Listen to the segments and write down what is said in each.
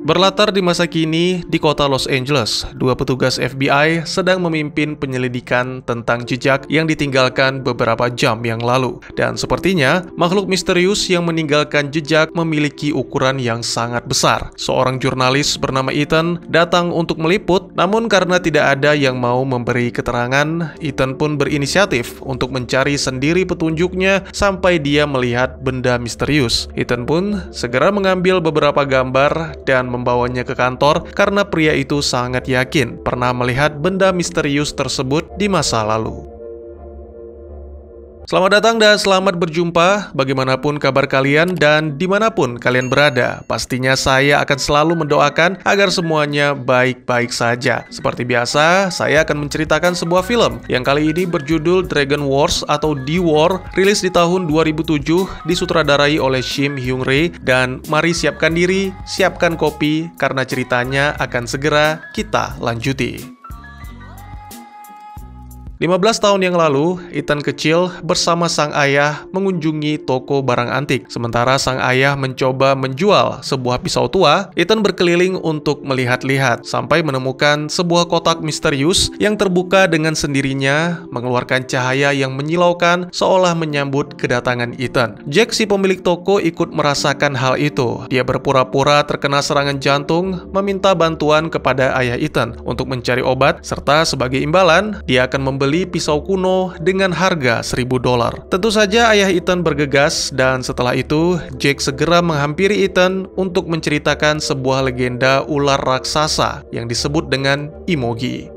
Berlatar di masa kini, di kota Los Angeles, dua petugas FBI sedang memimpin penyelidikan tentang jejak yang ditinggalkan beberapa jam yang lalu. Dan sepertinya, makhluk misterius yang meninggalkan jejak memiliki ukuran yang sangat besar. Seorang jurnalis bernama Ethan datang untuk meliput, namun karena tidak ada yang mau memberi keterangan, Ethan pun berinisiatif untuk mencari sendiri petunjuknya sampai dia melihat benda misterius. Ethan pun segera mengambil beberapa gambar dan membawanya ke kantor karena pria itu sangat yakin pernah melihat benda misterius tersebut di masa lalu. Selamat datang dan selamat berjumpa. Bagaimanapun kabar kalian dan dimanapun kalian berada, pastinya saya akan selalu mendoakan agar semuanya baik-baik saja. Seperti biasa, saya akan menceritakan sebuah film yang kali ini berjudul Dragon Wars atau The War, rilis di tahun 2007, disutradarai oleh Shim Hyung-rae. Dan mari siapkan diri, siapkan kopi, karena ceritanya akan segera kita lanjuti. 15 tahun yang lalu, Ethan kecil bersama sang ayah mengunjungi toko barang antik. Sementara sang ayah mencoba menjual sebuah pisau tua, Ethan berkeliling untuk melihat-lihat sampai menemukan sebuah kotak misterius yang terbuka dengan sendirinya, mengeluarkan cahaya yang menyilaukan seolah menyambut kedatangan Ethan. Jack, si pemilik toko, ikut merasakan hal itu. Dia berpura-pura terkena serangan jantung, meminta bantuan kepada ayah Ethan untuk mencari obat, serta sebagai imbalan, dia akan membeli pisau kuno dengan harga $1.000. Tentu saja ayah Ethan bergegas, dan setelah itu Jack segera menghampiri Ethan untuk menceritakan sebuah legenda ular raksasa yang disebut dengan Imogi.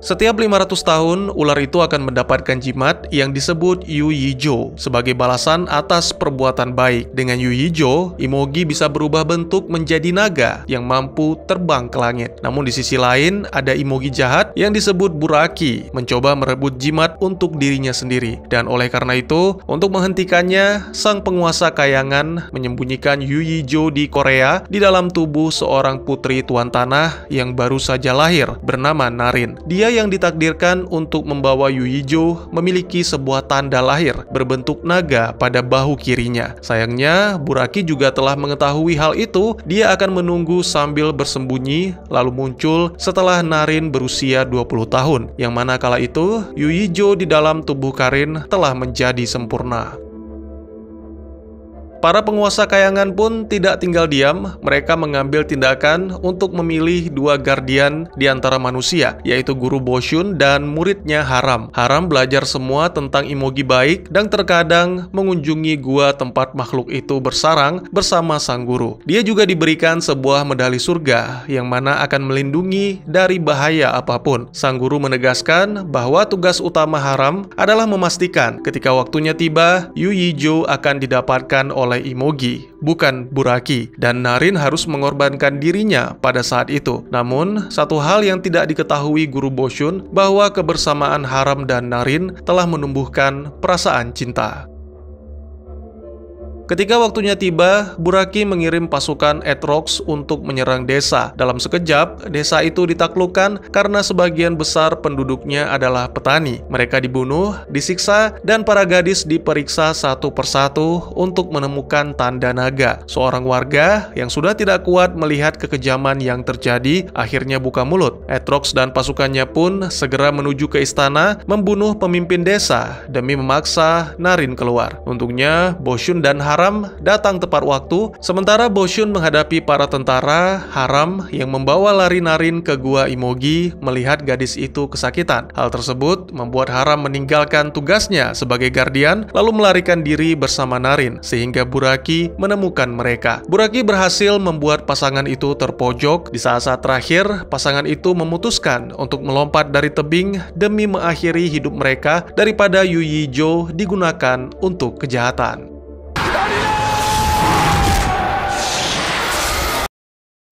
Setiap 500 tahun, ular itu akan mendapatkan jimat yang disebut Yu Yi-jo sebagai balasan atas perbuatan baik. Dengan Yu Yi-jo, Imogi bisa berubah bentuk menjadi naga yang mampu terbang ke langit. Namun di sisi lain, ada Imogi jahat yang disebut Buraki, mencoba merebut jimat untuk dirinya sendiri. Dan oleh karena itu, untuk menghentikannya, sang penguasa kayangan menyembunyikan Yu Yi-jo di Korea di dalam tubuh seorang putri tuan tanah yang baru saja lahir bernama Narin. Dia yang ditakdirkan untuk membawa Yu Yi-jo memiliki sebuah tanda lahir berbentuk naga pada bahu kirinya. Sayangnya, Buraki juga telah mengetahui hal itu. Dia akan menunggu sambil bersembunyi, lalu muncul setelah Narin berusia 20 tahun, yang mana kala itu Yu Yi-jo di dalam tubuh Karin telah menjadi sempurna. Para penguasa kayangan pun tidak tinggal diam. Mereka mengambil tindakan untuk memilih dua guardian di antara manusia, yaitu guru Boshun dan muridnya Haram. Haram belajar semua tentang Imogi baik dan terkadang mengunjungi gua tempat makhluk itu bersarang bersama sang guru. Dia juga diberikan sebuah medali surga yang mana akan melindungi dari bahaya apapun. Sang guru menegaskan bahwa tugas utama Haram adalah memastikan ketika waktunya tiba, Yu Yi-jo akan didapatkan oleh Imogi, bukan Buraki, dan Narin harus mengorbankan dirinya pada saat itu. Namun, satu hal yang tidak diketahui guru Boshun, bahwa kebersamaan Haram dan Narin telah menumbuhkan perasaan cinta. Ketika waktunya tiba, Buraki mengirim pasukan Atrox untuk menyerang desa. Dalam sekejap, desa itu ditaklukkan karena sebagian besar penduduknya adalah petani. Mereka dibunuh, disiksa, dan para gadis diperiksa satu persatu untuk menemukan tanda naga. Seorang warga yang sudah tidak kuat melihat kekejaman yang terjadi akhirnya buka mulut. Atrox dan pasukannya pun segera menuju ke istana, membunuh pemimpin desa demi memaksa Narin keluar. Untungnya, Boshun dan Haram datang tepat waktu. Sementara Boshun menghadapi para tentara, Haram yang membawa lari Narin ke gua Imogi melihat gadis itu kesakitan. Hal tersebut membuat Haram meninggalkan tugasnya sebagai guardian lalu melarikan diri bersama Narin, sehingga Buraki menemukan mereka. Buraki berhasil membuat pasangan itu terpojok. Di saat-saat terakhir, pasangan itu memutuskan untuk melompat dari tebing demi mengakhiri hidup mereka daripada Yu Yi-jo digunakan untuk kejahatan.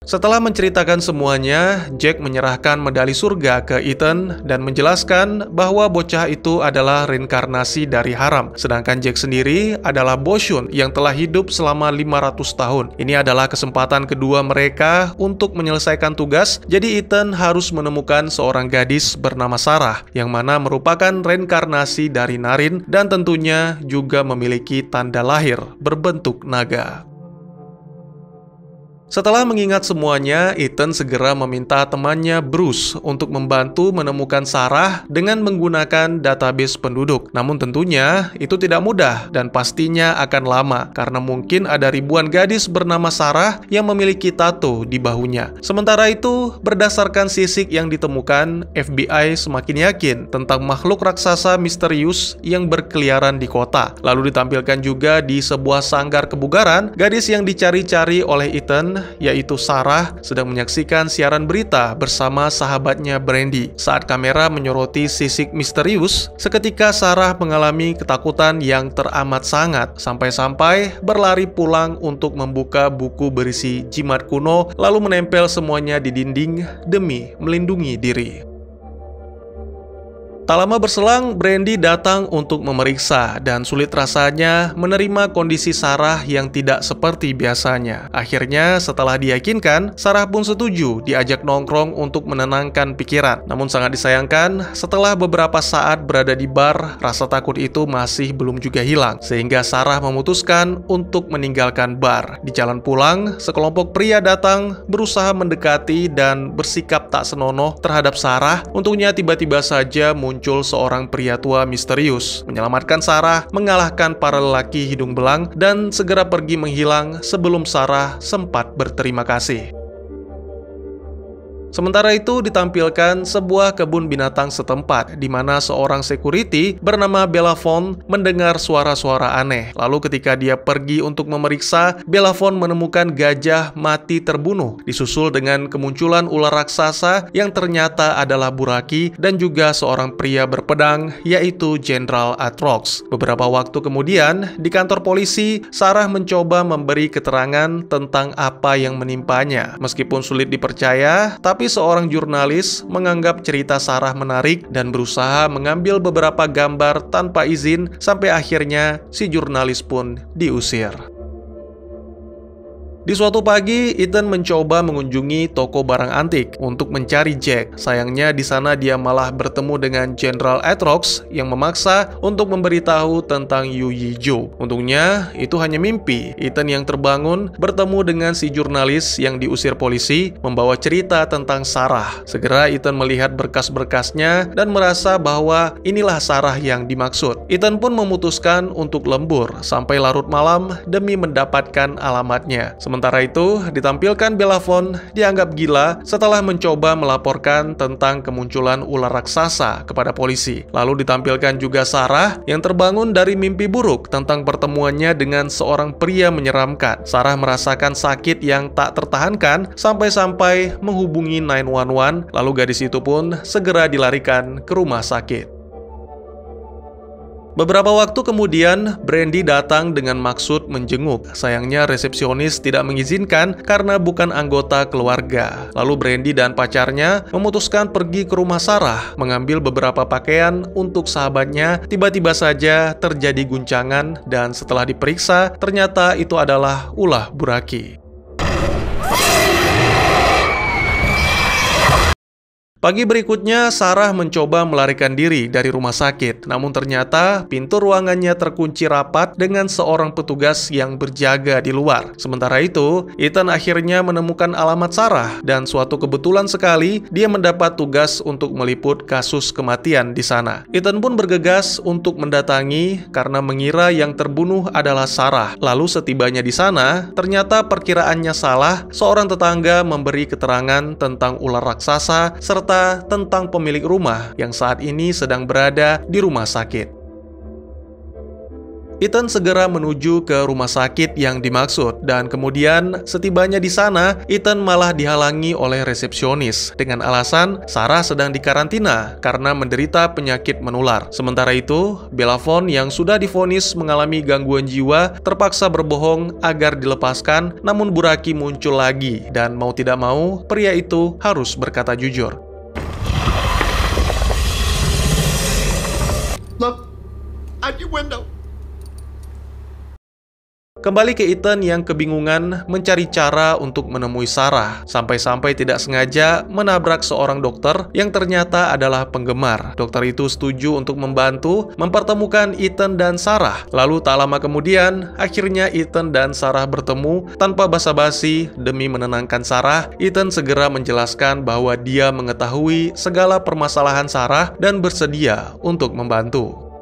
Setelah menceritakan semuanya, Jack menyerahkan medali surga ke Ethan dan menjelaskan bahwa bocah itu adalah reinkarnasi dari Haram. Sedangkan Jack sendiri adalah Boshun yang telah hidup selama 500 tahun. Ini adalah kesempatan kedua mereka untuk menyelesaikan tugas. Jadi Ethan harus menemukan seorang gadis bernama Sarah, yang mana merupakan reinkarnasi dari Narin dan tentunya juga memiliki tanda lahir berbentuk naga. Setelah mengingat semuanya, Ethan segera meminta temannya Bruce untuk membantu menemukan Sarah dengan menggunakan database penduduk. Namun tentunya itu tidak mudah dan pastinya akan lama karena mungkin ada ribuan gadis bernama Sarah yang memiliki tato di bahunya. Sementara itu, berdasarkan sisik yang ditemukan, FBI semakin yakin tentang makhluk raksasa misterius yang berkeliaran di kota. Lalu ditampilkan juga di sebuah sanggar kebugaran, gadis yang dicari-cari oleh Ethan, yaitu Sarah, sedang menyaksikan siaran berita bersama sahabatnya Brandy. Saat kamera menyoroti sisik misterius, seketika Sarah mengalami ketakutan yang teramat sangat, sampai-sampai berlari pulang untuk membuka buku berisi jimat kuno, lalu menempel semuanya di dinding demi melindungi diri. Tak lama berselang, Brandy datang untuk memeriksa dan sulit rasanya menerima kondisi Sarah yang tidak seperti biasanya. Akhirnya, setelah diyakinkan, Sarah pun setuju diajak nongkrong untuk menenangkan pikiran. Namun sangat disayangkan, setelah beberapa saat berada di bar, rasa takut itu masih belum juga hilang. Sehingga Sarah memutuskan untuk meninggalkan bar. Di jalan pulang, sekelompok pria datang berusaha mendekati dan bersikap tak senonoh terhadap Sarah. Untungnya tiba-tiba saja muncul seorang pria tua misterius, menyelamatkan Sarah, mengalahkan para lelaki hidung belang, dan segera pergi menghilang sebelum Sarah sempat berterima kasih. Sementara itu ditampilkan sebuah kebun binatang setempat di mana seorang security bernama Belafonte mendengar suara-suara aneh. Lalu ketika dia pergi untuk memeriksa, Belafonte menemukan gajah mati terbunuh, disusul dengan kemunculan ular raksasa yang ternyata adalah Buraki dan juga seorang pria berpedang yaitu Jenderal Atrox. Beberapa waktu kemudian di kantor polisi, Sarah mencoba memberi keterangan tentang apa yang menimpanya. Meskipun sulit dipercaya, tapi seorang jurnalis menganggap cerita Sarah menarik dan berusaha mengambil beberapa gambar tanpa izin sampai akhirnya si jurnalis pun diusir. Di suatu pagi, Ethan mencoba mengunjungi toko barang antik untuk mencari Jack. Sayangnya di sana dia malah bertemu dengan Jenderal Atrox yang memaksa untuk memberitahu tentang Yu Yi-jo. Untungnya itu hanya mimpi. Ethan yang terbangun bertemu dengan si jurnalis yang diusir polisi membawa cerita tentang Sarah. Segera Ethan melihat berkas-berkasnya dan merasa bahwa inilah Sarah yang dimaksud. Ethan pun memutuskan untuk lembur sampai larut malam demi mendapatkan alamatnya. Sementara itu, ditampilkan Belafonte dianggap gila setelah mencoba melaporkan tentang kemunculan ular raksasa kepada polisi. Lalu ditampilkan juga Sarah yang terbangun dari mimpi buruk tentang pertemuannya dengan seorang pria menyeramkan. Sarah merasakan sakit yang tak tertahankan sampai-sampai menghubungi 911, lalu gadis itu pun segera dilarikan ke rumah sakit. Beberapa waktu kemudian, Brandy datang dengan maksud menjenguk. Sayangnya resepsionis tidak mengizinkan karena bukan anggota keluarga. Lalu Brandy dan pacarnya memutuskan pergi ke rumah Sarah, mengambil beberapa pakaian untuk sahabatnya. Tiba-tiba saja terjadi guncangan dan setelah diperiksa, ternyata itu adalah ulah Buraki. Pagi berikutnya, Sarah mencoba melarikan diri dari rumah sakit. Namun ternyata pintu ruangannya terkunci rapat dengan seorang petugas yang berjaga di luar. Sementara itu, Ethan akhirnya menemukan alamat Sarah dan suatu kebetulan sekali dia mendapat tugas untuk meliput kasus kematian di sana. Ethan pun bergegas untuk mendatangi karena mengira yang terbunuh adalah Sarah. Lalu setibanya di sana, ternyata perkiraannya salah. Seorang tetangga memberi keterangan tentang ular raksasa serta tentang pemilik rumah yang saat ini sedang berada di rumah sakit. Ethan segera menuju ke rumah sakit yang dimaksud dan kemudian setibanya di sana, Ethan malah dihalangi oleh resepsionis dengan alasan Sarah sedang dikarantina karena menderita penyakit menular. Sementara itu, Belafonte yang sudah divonis mengalami gangguan jiwa terpaksa berbohong agar dilepaskan, namun Buraki muncul lagi dan mau tidak mau pria itu harus berkata jujur. Look, out your window. Kembali ke Ethan yang kebingungan mencari cara untuk menemui Sarah, sampai-sampai tidak sengaja menabrak seorang dokter yang ternyata adalah penggemar. Dokter itu setuju untuk membantu mempertemukan Ethan dan Sarah. Lalu tak lama kemudian, akhirnya Ethan dan Sarah bertemu tanpa basa-basi. Demi menenangkan Sarah, Ethan segera menjelaskan bahwa dia mengetahui segala permasalahan Sarah dan bersedia untuk membantu.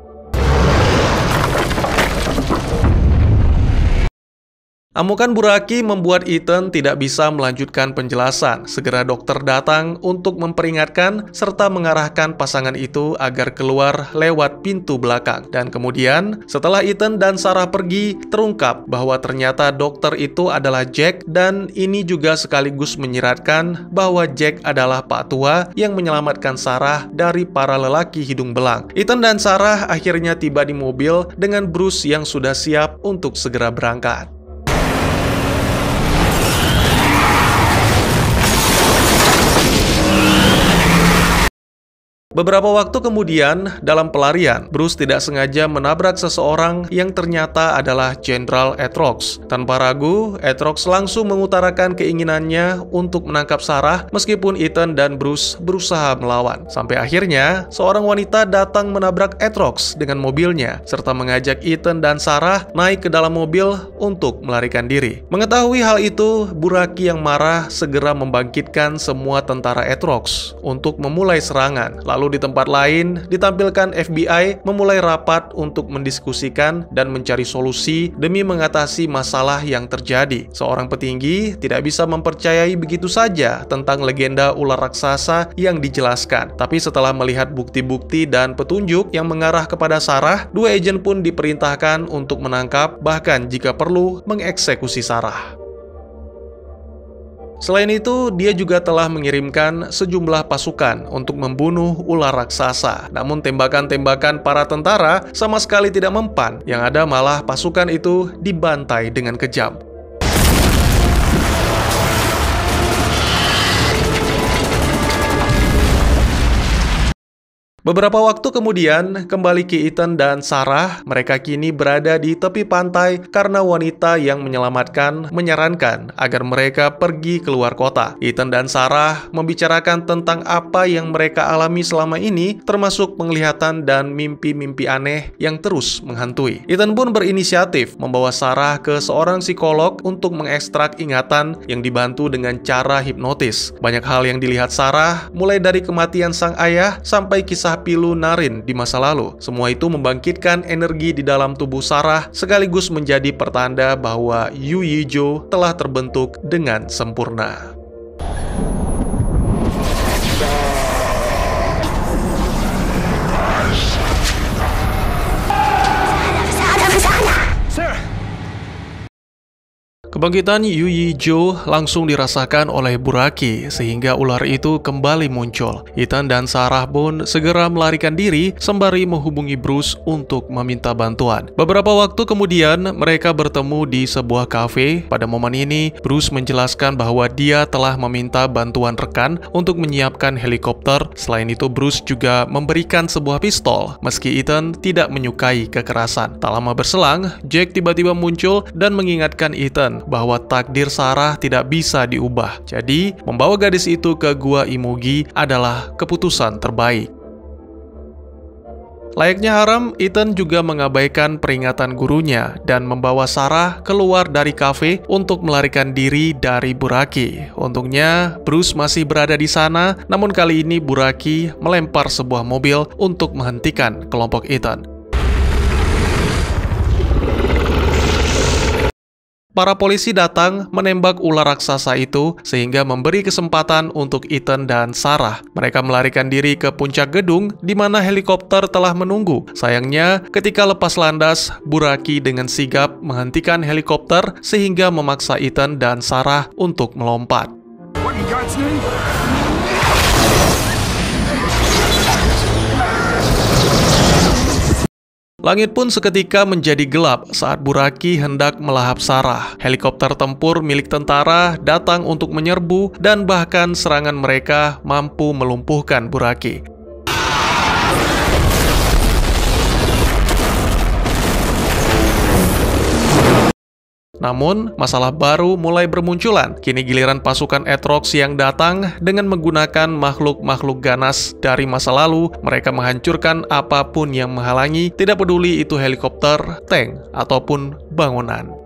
Amukan Buraki membuat Ethan tidak bisa melanjutkan penjelasan. Segera dokter datang untuk memperingatkan serta mengarahkan pasangan itu agar keluar lewat pintu belakang. Dan kemudian, setelah Ethan dan Sarah pergi, terungkap bahwa ternyata dokter itu adalah Jack, dan ini juga sekaligus menyiratkan bahwa Jack adalah Pak Tua yang menyelamatkan Sarah dari para lelaki hidung belang. Ethan dan Sarah akhirnya tiba di mobil dengan Bruce yang sudah siap untuk segera berangkat. Beberapa waktu kemudian, dalam pelarian, Bruce tidak sengaja menabrak seseorang yang ternyata adalah Jenderal Atrox. Tanpa ragu, Atrox langsung mengutarakan keinginannya untuk menangkap Sarah meskipun Ethan dan Bruce berusaha melawan. Sampai akhirnya, seorang wanita datang menabrak Atrox dengan mobilnya, serta mengajak Ethan dan Sarah naik ke dalam mobil untuk melarikan diri. Mengetahui hal itu, Buraki yang marah segera membangkitkan semua tentara Atrox untuk memulai serangan. Lalu di tempat lain, ditampilkan FBI memulai rapat untuk mendiskusikan dan mencari solusi demi mengatasi masalah yang terjadi. Seorang petinggi tidak bisa mempercayai begitu saja tentang legenda ular raksasa yang dijelaskan. Tapi setelah melihat bukti-bukti dan petunjuk yang mengarah kepada Sarah, dua agen pun diperintahkan untuk menangkap, bahkan jika perlu mengeksekusi Sarah. Selain itu, dia juga telah mengirimkan sejumlah pasukan untuk membunuh ular raksasa. Namun tembakan-tembakan para tentara sama sekali tidak mempan. Yang ada malah pasukan itu dibantai dengan kejam. Beberapa waktu kemudian, kembali ke Ethan dan Sarah. Mereka kini berada di tepi pantai karena wanita yang menyelamatkan menyarankan agar mereka pergi keluar kota. Ethan dan Sarah membicarakan tentang apa yang mereka alami selama ini, termasuk penglihatan dan mimpi-mimpi aneh yang terus menghantui. Ethan pun berinisiatif membawa Sarah ke seorang psikolog untuk mengekstrak ingatan yang dibantu dengan cara hipnotis. Banyak hal yang dilihat Sarah, mulai dari kematian sang ayah sampai kisah pilu Narin di masa lalu. Semua itu membangkitkan energi di dalam tubuh Sarah sekaligus menjadi pertanda bahwa Yu Yijo telah terbentuk dengan sempurna. Kebangkitan Yu Yijo langsung dirasakan oleh Buraki sehingga ular itu kembali muncul. Ethan dan Sarah pun segera melarikan diri sembari menghubungi Bruce untuk meminta bantuan. Beberapa waktu kemudian mereka bertemu di sebuah kafe. Pada momen ini, Bruce menjelaskan bahwa dia telah meminta bantuan rekan untuk menyiapkan helikopter. Selain itu, Bruce juga memberikan sebuah pistol meski Ethan tidak menyukai kekerasan. Tak lama berselang, Jack tiba-tiba muncul dan mengingatkan Ethan bahwa takdir Sarah tidak bisa diubah. Jadi, membawa gadis itu ke Gua Imugi adalah keputusan terbaik. Layaknya haram, Ethan juga mengabaikan peringatan gurunya dan membawa Sarah keluar dari kafe untuk melarikan diri dari Buraki. Untungnya, Bruce masih berada di sana, namun kali ini Buraki melempar sebuah mobil untuk menghentikan kelompok Ethan. Para polisi datang menembak ular raksasa itu sehingga memberi kesempatan untuk Ethan dan Sarah. Mereka melarikan diri ke puncak gedung di mana helikopter telah menunggu. Sayangnya, ketika lepas landas, Buraki dengan sigap menghentikan helikopter sehingga memaksa Ethan dan Sarah untuk melompat. Langit pun seketika menjadi gelap saat Buraki hendak melahap Sarah. Helikopter tempur milik tentara datang untuk menyerbu dan bahkan serangan mereka mampu melumpuhkan Buraki. Namun, masalah baru mulai bermunculan. Kini giliran pasukan Atrox yang datang dengan menggunakan makhluk-makhluk ganas dari masa lalu. Mereka menghancurkan apapun yang menghalangi, tidak peduli itu helikopter, tank, ataupun bangunan.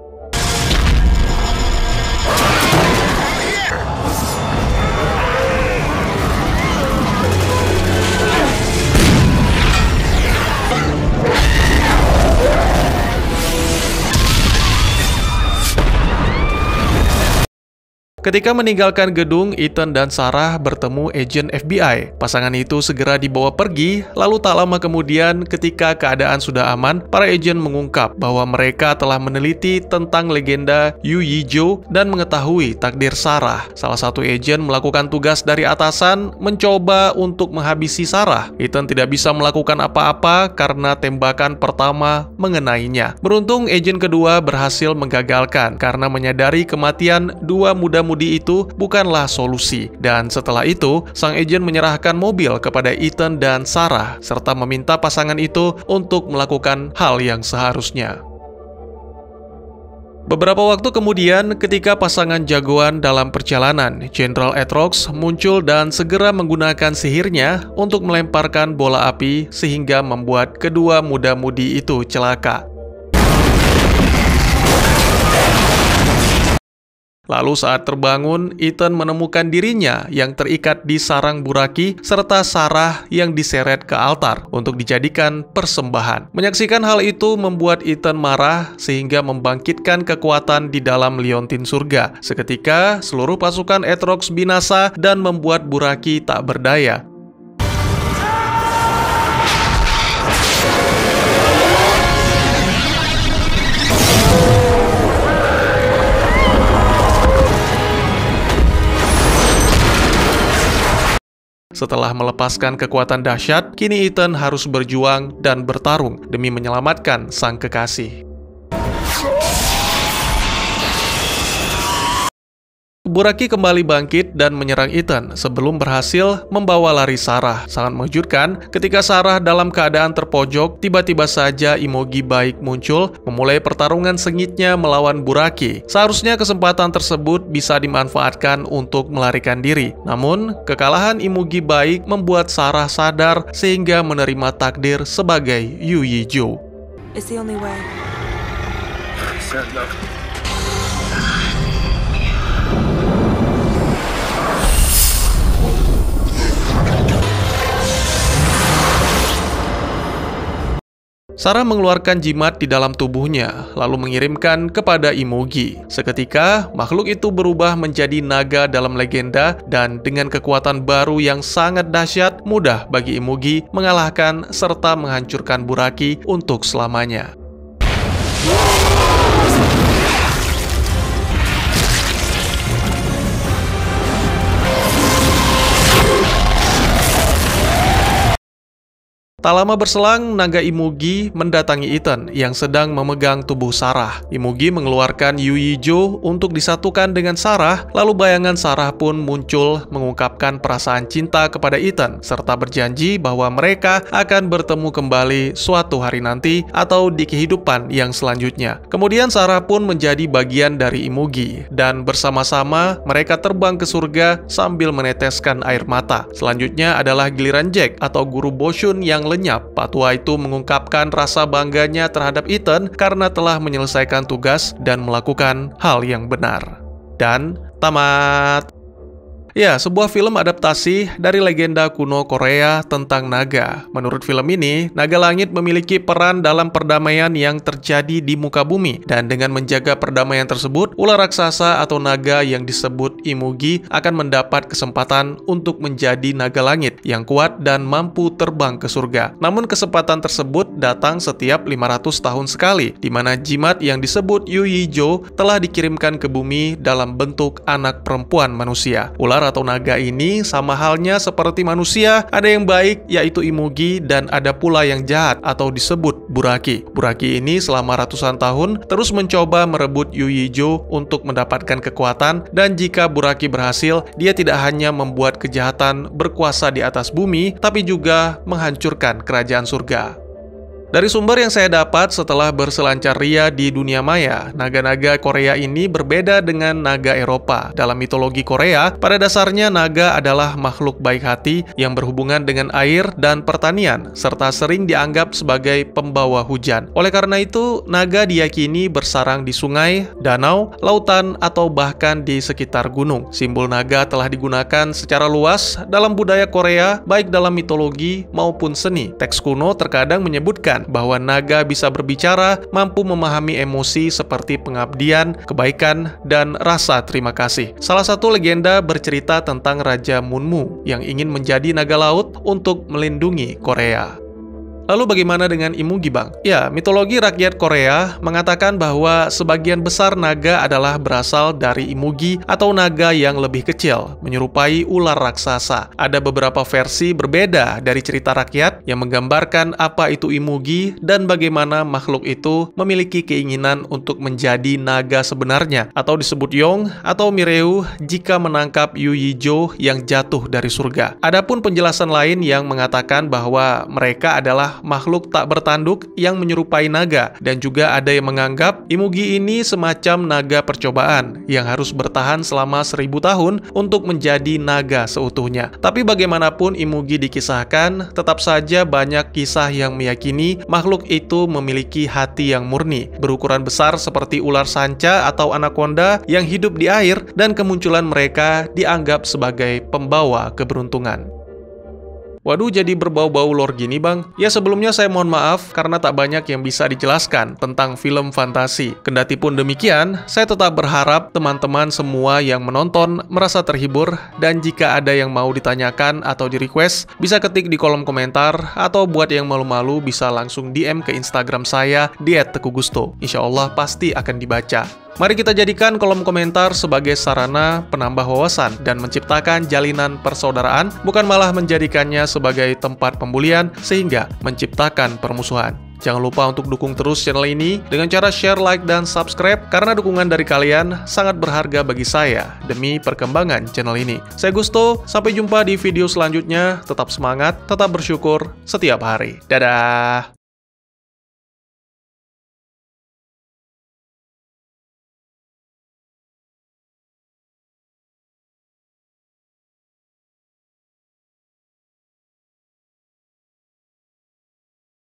Ketika meninggalkan gedung, Ethan dan Sarah bertemu agen FBI. Pasangan itu segera dibawa pergi, lalu tak lama kemudian ketika keadaan sudah aman, para agen mengungkap bahwa mereka telah meneliti tentang legenda Yu Yizhou dan mengetahui takdir Sarah. Salah satu agen melakukan tugas dari atasan mencoba untuk menghabisi Sarah. Ethan tidak bisa melakukan apa-apa karena tembakan pertama mengenainya. Beruntung agen kedua berhasil menggagalkan karena menyadari kematian dua muda-mudi itu bukanlah solusi. Dan setelah itu, sang agen menyerahkan mobil kepada Ethan dan Sarah serta meminta pasangan itu untuk melakukan hal yang seharusnya. Beberapa waktu kemudian, ketika pasangan jagoan dalam perjalanan, Jenderal Atrox muncul dan segera menggunakan sihirnya untuk melemparkan bola api sehingga membuat kedua muda-mudi itu celaka. Lalu saat terbangun, Ethan menemukan dirinya yang terikat di sarang Buraki serta Sarah yang diseret ke altar untuk dijadikan persembahan. Menyaksikan hal itu membuat Ethan marah sehingga membangkitkan kekuatan di dalam liontin surga. Seketika, seluruh pasukan Atrox binasa dan membuat Buraki tak berdaya. Setelah melepaskan kekuatan dahsyat, kini Ethan harus berjuang dan bertarung demi menyelamatkan sang kekasih. Buraki kembali bangkit dan menyerang Ethan sebelum berhasil membawa lari Sarah. Sangat mengejutkan, ketika Sarah dalam keadaan terpojok, tiba-tiba saja Imogi Baik muncul, memulai pertarungan sengitnya melawan Buraki. Seharusnya kesempatan tersebut bisa dimanfaatkan untuk melarikan diri. Namun, kekalahan Imogi Baik membuat Sarah sadar sehingga menerima takdir sebagai Yu Yizhou. It's the only way. Sarah mengeluarkan jimat di dalam tubuhnya, lalu mengirimkan kepada Imogi. Seketika, makhluk itu berubah menjadi naga dalam legenda, dan dengan kekuatan baru yang sangat dahsyat, mudah bagi Imogi mengalahkan serta menghancurkan Buraki untuk selamanya. Tak lama berselang, naga Imogi mendatangi Ethan yang sedang memegang tubuh Sarah. Imogi mengeluarkan Yu Yizhou untuk disatukan dengan Sarah, lalu bayangan Sarah pun muncul mengungkapkan perasaan cinta kepada Ethan, serta berjanji bahwa mereka akan bertemu kembali suatu hari nanti atau di kehidupan yang selanjutnya. Kemudian Sarah pun menjadi bagian dari Imogi, dan bersama-sama mereka terbang ke surga sambil meneteskan air mata. Selanjutnya adalah giliran Jack atau guru Boshun yang lenyap. Pak tua itu mengungkapkan rasa bangganya terhadap Ethan karena telah menyelesaikan tugas dan melakukan hal yang benar. Dan tamat. Ya, sebuah film adaptasi dari legenda kuno Korea tentang naga. Menurut film ini, naga langit memiliki peran dalam perdamaian yang terjadi di muka bumi. Dan dengan menjaga perdamaian tersebut, ular raksasa atau naga yang disebut Imogi akan mendapat kesempatan untuk menjadi naga langit yang kuat dan mampu terbang ke surga. Namun kesempatan tersebut datang setiap 500 tahun sekali, di mana jimat yang disebut Yu Yizhou telah dikirimkan ke bumi dalam bentuk anak perempuan manusia. Ular atau naga ini sama halnya seperti manusia, ada yang baik yaitu Imogi dan ada pula yang jahat atau disebut Buraki. Buraki ini selama ratusan tahun terus mencoba merebut Yu Yizhou untuk mendapatkan kekuatan, dan jika Buraki berhasil, dia tidak hanya membuat kejahatan berkuasa di atas bumi, tapi juga menghancurkan kerajaan surga. Dari sumber yang saya dapat setelah berselancar ria di dunia maya, naga-naga Korea ini berbeda dengan naga Eropa. Dalam mitologi Korea, pada dasarnya naga adalah makhluk baik hati yang berhubungan dengan air dan pertanian, serta sering dianggap sebagai pembawa hujan. Oleh karena itu, naga diyakini bersarang di sungai, danau, lautan, atau bahkan di sekitar gunung. Simbol naga telah digunakan secara luas dalam budaya Korea, baik dalam mitologi maupun seni. Teks kuno terkadang menyebutkan bahwa naga bisa berbicara, mampu memahami emosi seperti pengabdian, kebaikan, dan rasa terima kasih. Salah satu legenda bercerita tentang Raja Munmu yang ingin menjadi naga laut untuk melindungi Korea. Lalu bagaimana dengan Imugi, Bang? Ya, mitologi rakyat Korea mengatakan bahwa sebagian besar naga adalah berasal dari Imugi atau naga yang lebih kecil, menyerupai ular raksasa. Ada beberapa versi berbeda dari cerita rakyat yang menggambarkan apa itu Imugi dan bagaimana makhluk itu memiliki keinginan untuk menjadi naga sebenarnya, atau disebut Yong atau Mireu jika menangkap Yu Yijo yang jatuh dari surga. Adapun penjelasan lain yang mengatakan bahwa mereka adalah makhluk tak bertanduk yang menyerupai naga, dan juga ada yang menganggap Imugi ini semacam naga percobaan yang harus bertahan selama 1000 tahun untuk menjadi naga seutuhnya. Tapi bagaimanapun Imugi dikisahkan, tetap saja banyak kisah yang meyakini makhluk itu memiliki hati yang murni, berukuran besar seperti ular sanca atau anaconda yang hidup di air, dan kemunculan mereka dianggap sebagai pembawa keberuntungan. Waduh, jadi berbau-bau lore gini, Bang. Ya, sebelumnya saya mohon maaf karena tak banyak yang bisa dijelaskan tentang film fantasi. Kendati pun demikian, saya tetap berharap teman-teman semua yang menonton merasa terhibur, dan jika ada yang mau ditanyakan atau di-request, bisa ketik di kolom komentar, atau buat yang malu-malu bisa langsung DM ke Instagram saya di @tekugusto. Insya Allah pasti akan dibaca. Mari kita jadikan kolom komentar sebagai sarana penambah wawasan dan menciptakan jalinan persaudaraan, bukan malah menjadikannya sebagai tempat pembulian sehingga menciptakan permusuhan. Jangan lupa untuk dukung terus channel ini dengan cara share, like, dan subscribe, karena dukungan dari kalian sangat berharga bagi saya demi perkembangan channel ini. Saya Gusto, sampai jumpa di video selanjutnya. Tetap semangat, tetap bersyukur setiap hari. Dadah!